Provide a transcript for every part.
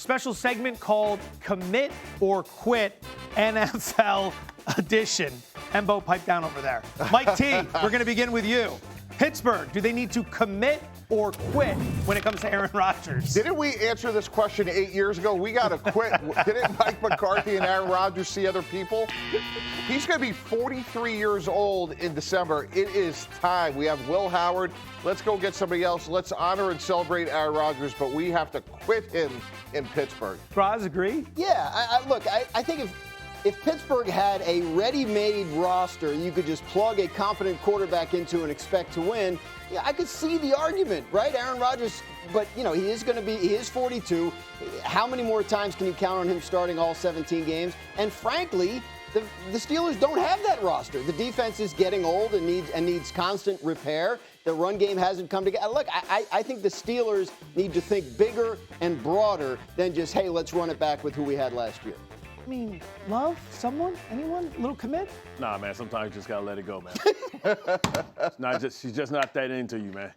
special segment called Commit or Quit NFL Edition. Embo, pipe down over there. Mike T, we're going to begin with you. Pittsburgh, do they need to commit or quit when it comes to Aaron Rodgers? Didn't we answer this question 8 years ago? We got to quit. Didn't Mike McCarthy and Aaron Rodgers see other people? He's going to be 43 years old in December. It is time. We have Will Howard. Let's go get somebody else. Let's honor and celebrate Aaron Rodgers, but we have to quit him in Pittsburgh. Braz, agree? Yeah, look, I think if Pittsburgh had a ready-made roster you could just plug a confident quarterback into and expect to win, yeah, I could see the argument, right? Aaron Rodgers, but, he is 42. How many more times can you count on him starting all 17 games? And frankly, the Steelers don't have that roster. The defense is getting old and needs constant repair. The run game hasn't come together. Look, I think the Steelers need to think bigger and broader than just, hey, let's run it back with who we had last year. I mean, love? Someone? Anyone? A little commit? Nah, man, sometimes you just got to let it go, man. She's just not that into you, man.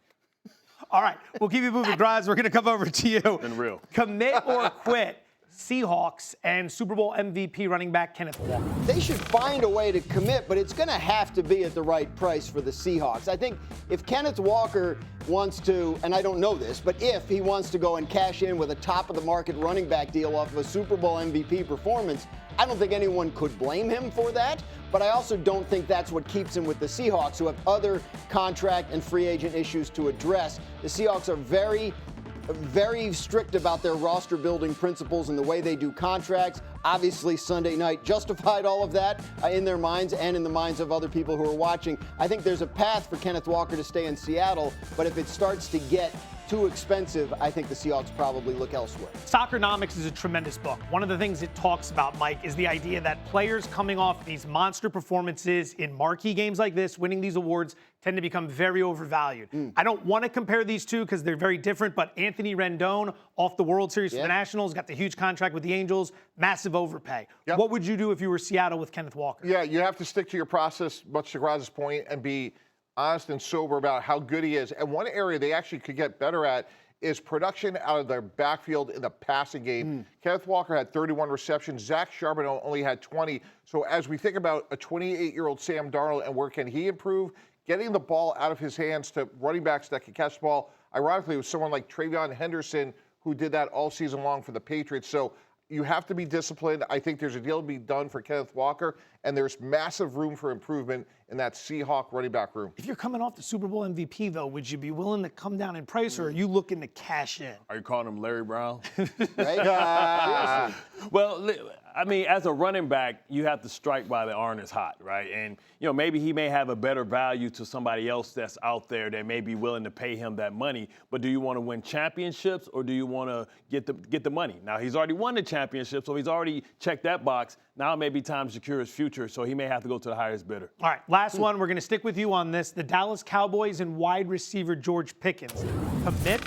All right, we'll keep you moving. Graz, we're going to come over to you. Been real. Commit or quit Seahawks and Super Bowl MVP running back Kenneth Walker. They should find a way to commit, but it's going to have to be at the right price for the Seahawks. I think if Kenneth Walker wants to, and I don't know this, but if he wants to go and cash in with a top-of-the-market running back deal off of a Super Bowl MVP performance, I don't think anyone could blame him for that, but I also don't think that's what keeps him with the Seahawks, who have other contract and free agent issues to address. The Seahawks are very strict about their roster building principles and the way they do contracts. Obviously, Sunday night justified all of that in their minds and in the minds of other people who are watching. I think there's a path for Kenneth Walker to stay in Seattle, but if it starts to get too expensive, I think the Seahawks probably look elsewhere. Soccernomics is a tremendous book. One of the things it talks about, Mike, is the idea that players coming off these monster performances in marquee games like this, winning these awards, tend to become very overvalued. I don't want to compare these two because they're very different, but Anthony Rendon off the World Series for the Nationals, got the huge contract with the Angels, massive overpay. Yep. What would you do if you were Seattle with Kenneth Walker? Yeah, you have to stick to your process, much to Graz's point, and be honest and sober about how good he is. And one area they actually could get better at is production out of their backfield in the passing game. Kenneth Walker had 31 receptions. Zach Charbonnet only had 20. So as we think about a 28-year-old Sam Darnold and where can he improve, getting the ball out of his hands to running backs that can catch the ball, ironically, it was someone like Travion Henderson who did that all season long for the Patriots. So you have to be disciplined. I think there's a deal to be done for Kenneth Walker, and there's massive room for improvement in that Seahawk running back room. If you're coming off the Super Bowl MVP, though, would you be willing to come down in price, or are you looking to cash in? Are you calling him Larry Brown? Right? Well, I mean, as a running back, you have to strike while the iron is hot, right? And, maybe he may have a better value to somebody else that's out there that may be willing to pay him that money. But do you want to win championships, or do you want to get the money? Now, he's already won the championship, so he's already checked that box. Now it may be time to secure his future, so he may have to go to the highest bidder. All right, last one. We're going to stick with you on this. The Dallas Cowboys and wide receiver George Pickens. Commit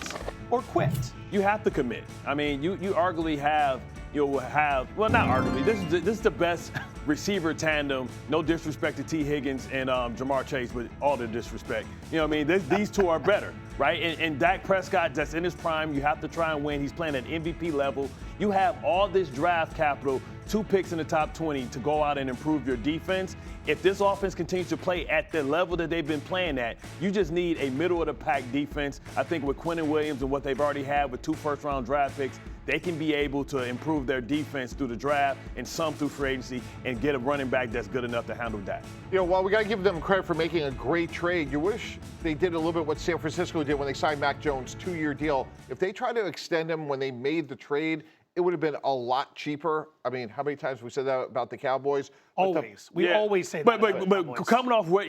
or quit? You have to commit. I mean, you arguably have, well, not arguably. This is the best receiver tandem. No disrespect to T. Higgins and Jamar Chase, but all the disrespect. These two are better, right? And Dak Prescott, that's in his prime. You have to try and win. He's playing at MVP level. You have all this draft capital, 2 picks in the top 20 to go out and improve your defense. If this offense continues to play at the level that they've been playing at, you just need a middle-of-the-pack defense. I think with Quinnen Williams and what they've already had with 2 first-round draft picks, they can be able to improve their defense through the draft and some through free agency and get a running back that's good enough to handle that. While we got to give them credit for making a great trade, you wish they did a little bit what San Francisco did when they signed Mac Jones' 2-year deal. If they tried to extend him when they made the trade, it would have been a lot cheaper. I mean, how many times have we said that about the Cowboys? Always. We always say that. But coming off what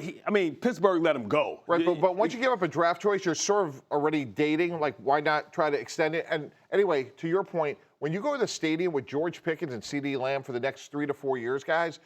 Pittsburgh let him go. Right, but once you give up a draft choice, you're sort of already dating. Like, why not try to extend it? And anyway, to your point, when you go to the stadium with George Pickens and CeeDee Lamb for the next 3 to 4 years, guys,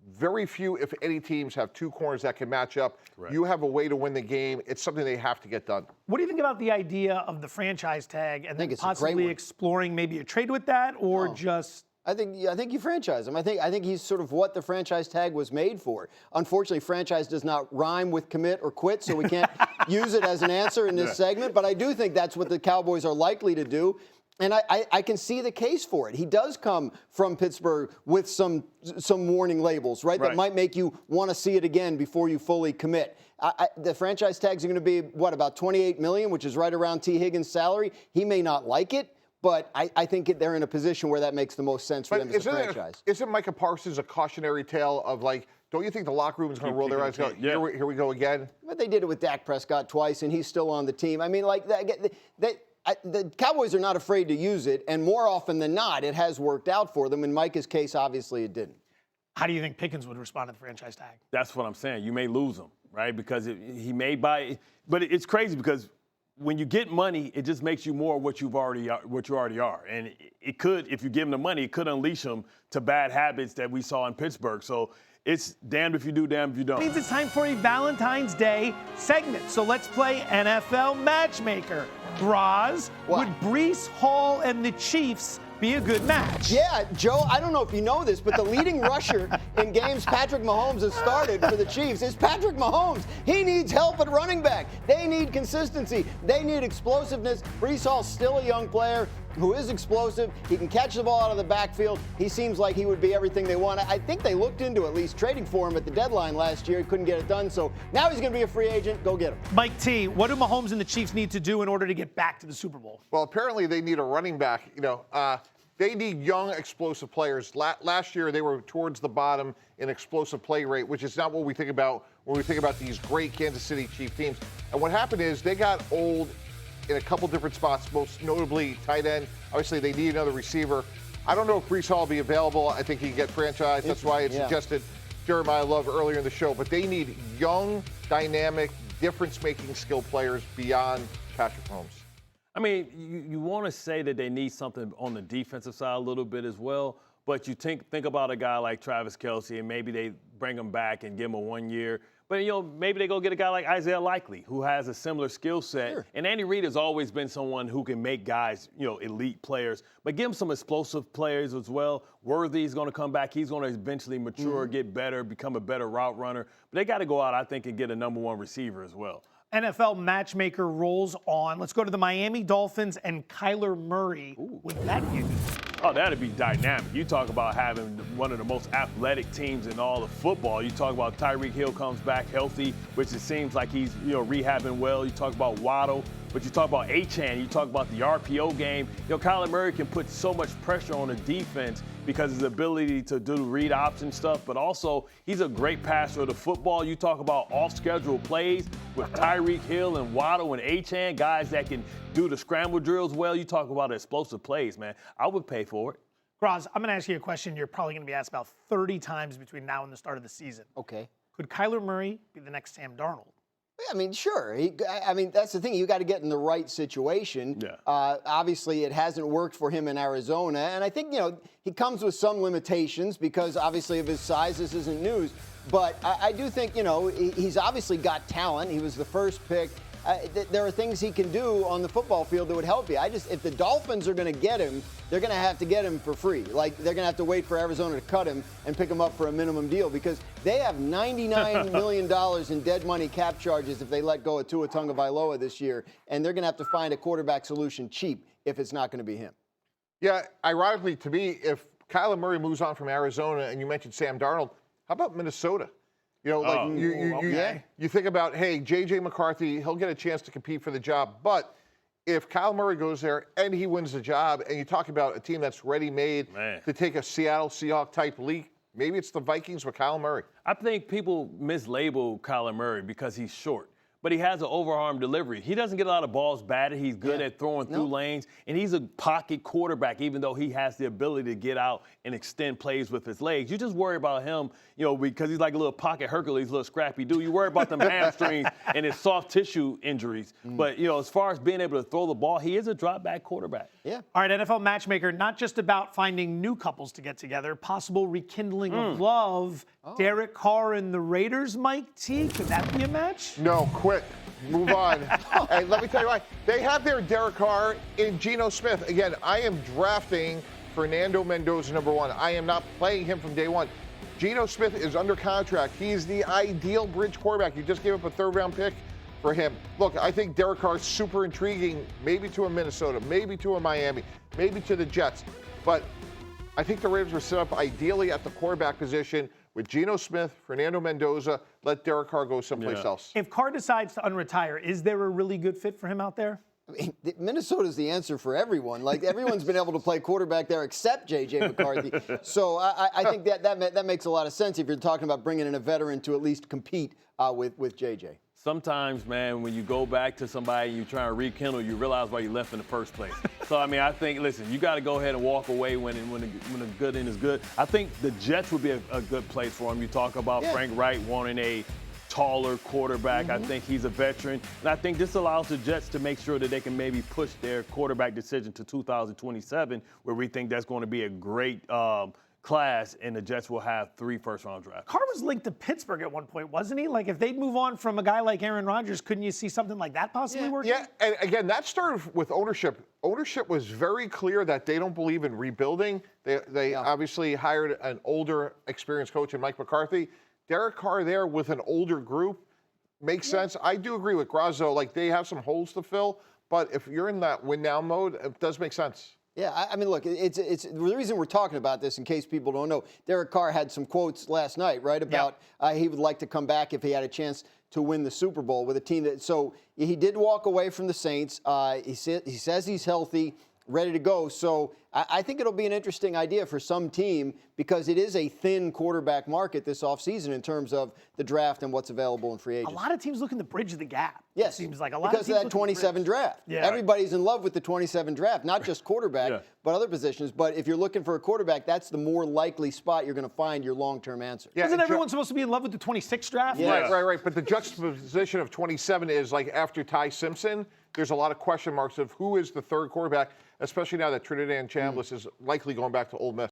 very few, if any, teams have 2 corners that can match up. Right. You have a way to win the game. It's something they have to get done. What do you think about the idea of the franchise tag and then possibly exploring maybe a trade with that, or just? I think you franchise him. I think he's sort of what the franchise tag was made for. Unfortunately, franchise does not rhyme with commit or quit, so we can't use it as an answer in this segment. But I do think that's what the Cowboys are likely to do. And I can see the case for it. He does come from Pittsburgh with some warning labels, right? That might make you want to see it again before you fully commit. The franchise tags are going to be, about $28 million, which is right around T. Higgins' salary. He may not like it, but I think they're in a position where that makes the most sense for them as a franchise. Isn't Micah Parsons a cautionary tale of, like, don't you think the locker room is going to roll their eyes and go, here we go again? But they did it with Dak Prescott twice, and he's still on the team. I mean, like, the Cowboys are not afraid to use it, and more often than not, it has worked out for them. In Micah's case, obviously, it didn't. How do you think Pickens would respond to the franchise tag? That's what I'm saying. You may lose him, right? Because he may buy – but it's crazy because when you get money, it just makes you more what you already are. And it could, if you give him the money, it could unleash him to bad habits that we saw in Pittsburgh. So it's damned if you do, damned if you don't. It means it's time for a Valentine's Day segment. So let's play NFL Matchmaker. Graz, would Breece Hall and the Chiefs be a good match? Yeah, Joe, I don't know if you know this, but the leading rusher in games Patrick Mahomes has started for the Chiefs is Patrick Mahomes. He needs help at running back. They need consistency. They need explosiveness. Breece Hall's still a young player who is explosive. He can catch the ball out of the backfield. He seems like he would be everything they want. I think they looked into at least trading for him at the deadline last year. He couldn't get it done, so now he's going to be a free agent. Go get him. Mike T, what do Mahomes and the Chiefs need to do in order to get back to the Super Bowl? Well, apparently they need a running back. They need young, explosive players. Last year, they were towards the bottom in explosive play rate, which is not what we think about when we think about these great Kansas City Chiefs teams. And what happened is they got old in a couple different spots, most notably tight end. Obviously, they need another receiver. I don't know if Breece Hall will be available. I think he can get franchised. That's why I suggested Jeremiah Love earlier in the show. But they need young, dynamic, difference-making skill players beyond Patrick Mahomes. I mean, you want to say that they need something on the defensive side a little bit as well, but you think about a guy like Travis Kelce, and maybe they bring him back and give him a 1 year. But, maybe they go get a guy like Isaiah Likely, who has a similar skill set. Sure. And Andy Reid has always been someone who can make guys, elite players. But give him some explosive players as well. Worthy's going to come back. He's going to eventually mature, get better, become a better route runner. But they got to go out, I think, and get a number one receiver as well. NFL Matchmaker rolls on. Let's go to the Miami Dolphins and Kyler Murray. Would that be a good one? Oh, that'd be dynamic. You talk about having one of the most athletic teams in all of football. You talk about Tyreek Hill comes back healthy, which it seems like he's rehabbing well. You talk about Waddle, but you talk about Achane. You talk about the RPO game. Kyler Murray can put so much pressure on the defense because of his ability to do read option stuff, but also he's a great passer of the football. You talk about off-schedule plays with Tyreek Hill and Waddle and Achane, guys that can do the scramble drills well. You talk about explosive plays, man. I would pay for it. Graz, I'm going to ask you a question you're probably going to be asked about 30 times between now and the start of the season. Okay. Could Kyler Murray be the next Sam Darnold? I mean, sure. That's the thing. You got to get in the right situation. Yeah. Obviously, it hasn't worked for him in Arizona. And I think, he comes with some limitations because, obviously, of his size. This isn't news. But I do think, he's obviously got talent. He was the first pick. There are things he can do on the football field that would help you. If the Dolphins are going to get him, they're going to have to get him for free. Like, they're going to have to wait for Arizona to cut him and pick him up for a minimum deal because they have $99 million in dead money cap charges if they let go of Tua Tagovailoa this year, and they're going to have to find a quarterback solution cheap if it's not going to be him. Yeah, ironically, to me, if Kyler Murray moves on from Arizona, and you mentioned Sam Darnold, how about Minnesota? You think about, hey, J.J. McCarthy, he'll get a chance to compete for the job. But if Kyler Murray goes there and he wins the job, and you talk about a team that's ready-made to take a Seattle Seahawks-type league, maybe it's the Vikings with Kyler Murray. I think people mislabel Kyler Murray because he's short. But he has an overarm delivery. He doesn't get a lot of balls batted. He's good at throwing through lanes. And he's a pocket quarterback, even though he has the ability to get out and extend plays with his legs. You just worry about him, because he's like a little pocket Hercules, little scrappy dude. You worry about them hamstrings and his soft tissue injuries. But, as far as being able to throw the ball, he is a drop-back quarterback. Yeah. All right, NFL Matchmaker, not just about finding new couples to get together, possible rekindling of love. Derek Carr and the Raiders, Mike T, could that be a match? No, quit. Move on. Hey, let me tell you why. They have their Derek Carr in Geno Smith. Again, I am drafting Fernando Mendoza #1. I am not playing him from day one. Geno Smith is under contract. He's the ideal bridge quarterback. You just gave up a third-round pick for him. Look, I think Derek Carr is super intriguing, maybe to a Minnesota, maybe to a Miami, maybe to the Jets. But I think the Ravens were set up ideally at the quarterback position with Geno Smith, Fernando Mendoza, let Derek Carr go someplace else. If Carr decides to unretire, is there a really good fit for him out there? I mean, Minnesota's the answer for everyone. Like, everyone's been able to play quarterback there except J.J. McCarthy. So I think that makes a lot of sense if you're talking about bringing in a veteran to at least compete with J.J. Sometimes, man, when you go back to somebody and you try to rekindle, you realize why you left in the first place. So, I mean, I think, listen, you got to go ahead and walk away when the good end is good. I think the Jets would be a good place for him. You talk about Frank Wright wanting a taller quarterback. I think he's a veteran. And I think this allows the Jets to make sure that they can maybe push their quarterback decision to 2027, where we think that's going to be a great class, and the Jets will have 3 first-round drafts. Carr was linked to Pittsburgh at one point, wasn't he? Like, if they'd move on from a guy like Aaron Rodgers, couldn't you see something like that possibly working? Yeah, and again, that started with ownership. Ownership was very clear that they don't believe in rebuilding. They obviously hired an older, experienced coach in Mike McCarthy. Derek Carr there with an older group makes sense. I do agree with Graziano. Like, they have some holes to fill, but if you're in that win-now mode, it does make sense. Yeah, I mean, look, it's the reason we're talking about this, in case people don't know. Derek Carr had some quotes last night, right, about he would like to come back if he had a chance to win the Super Bowl with a team that. So he did walk away from the Saints. He says he's healthy, ready to go. So I think it'll be an interesting idea for some team, because it is a thin quarterback market this offseason in terms of the draft and what's available in free agency. A lot of teams looking to bridge the gap. Yes, it seems like a lot because of teams of that 27 draft. Yeah. Everybody's in love with the 27 draft, not just quarterback, but other positions. But if you're looking for a quarterback, that's the more likely spot you're going to find your long-term answer. Yeah, isn't everyone supposed to be in love with the 26 draft? Yeah. Right. But the juxtaposition of 27 is, like, after Ty Simpson, there's a lot of question marks of who is the third quarterback, especially now that Trinidad Chambliss is likely going back to Ole Miss.